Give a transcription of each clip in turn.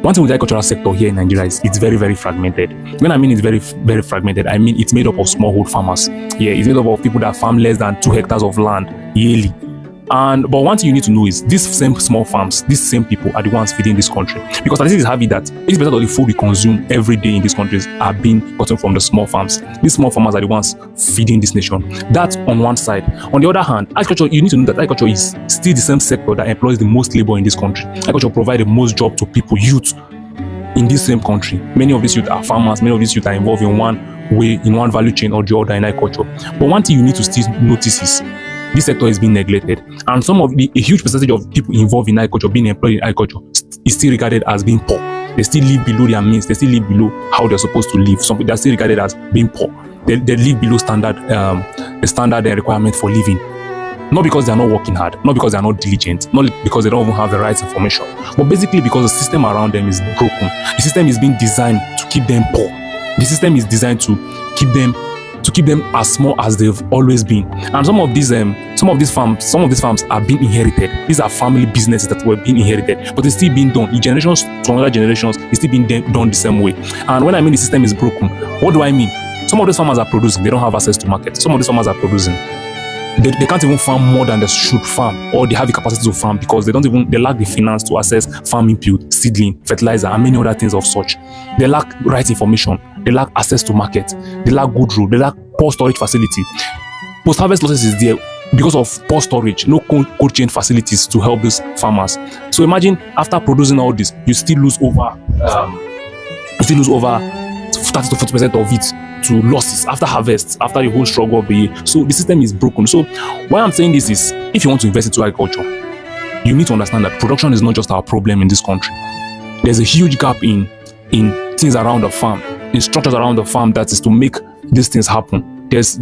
One thing with the agricultural sector here in Nigeria is it's very, very fragmented. When I mean it's very, very fragmented, I mean it's made up of smallhold farmers. Yeah, it's made up of people that farm less than 2 hectares of land yearly. But one thing you need to know is these same small farms, these same people are the ones feeding this country. Because statistics have it that 80% of the food we consume every day in these countries are being gotten from the small farms. These small farmers are the ones feeding this nation. That's on one side. On the other hand, agriculture, you need to know that agriculture is still the same sector that employs the most labor in this country. Agriculture provides the most job to people, youth, in this same country. Many of these youth are farmers. Many of these youth are involved in one way, in one value chain or the other in agriculture. But one thing you need to still notice is this sector is being neglected, and a huge percentage of people involved in agriculture, being employed in agriculture, is still regarded as being poor. They still live below their means. They still live below how they're supposed to live. They are still regarded as being poor. They live below the standard requirement for living. Not because they are not working hard, not because they are not diligent, not because they don't even have the right information, but basically because the system around them is broken. The system is being designed to keep them poor. The system is designed to keep them as small as they've always been. And some of these farms are being inherited. These are family businesses that were being inherited, but it's still being done in generations to another generations. It's still being done the same way. And when I mean the system is broken, what do I mean? Some of these farmers are producing, they don't have access to market. Some of these farmers are producing, they can't even farm more than they should farm, or they have the capacity to farm because they lack the finance to access farm input, seedling, fertilizer, and many other things of such. They lack right information. They lack access to market. They lack good road. They lack poor storage facility. Post-harvest losses is there because of poor storage, no cold chain facilities to help these farmers. So imagine after producing all this, you still lose over 30 to 40% of it to losses after harvest, after the whole struggle of the year. So the system is broken. So why I'm saying this is, if you want to invest into agriculture, you need to understand that production is not just our problem in this country. There's a huge gap in things around the farm, in structures around the farm that is to make these things happen. There's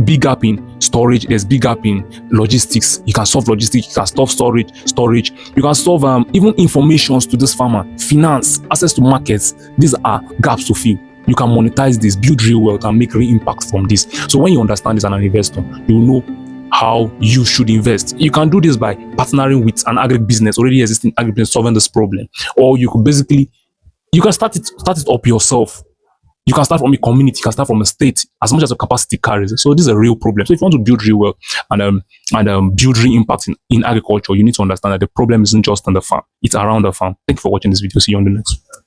big gap in storage. There's big gap in logistics. You can solve logistics. You can solve storage. You can solve even informations to this farmer, finance, access to markets. These are gaps to fill. You can monetize this, build real wealth, and make real impact from this. So when you understand this as an investor, you will know how you should invest. You can do this by partnering with an agribusiness, already existing agribusiness solving this problem, or you can start it up yourself. You can start from a community, you can start from a state, as much as your capacity carries. So this is a real problem. So if you want to build real wealth and build real impact in agriculture, you need to understand that the problem isn't just on the farm, it's around the farm. Thank you for watching this video. See you on the next one.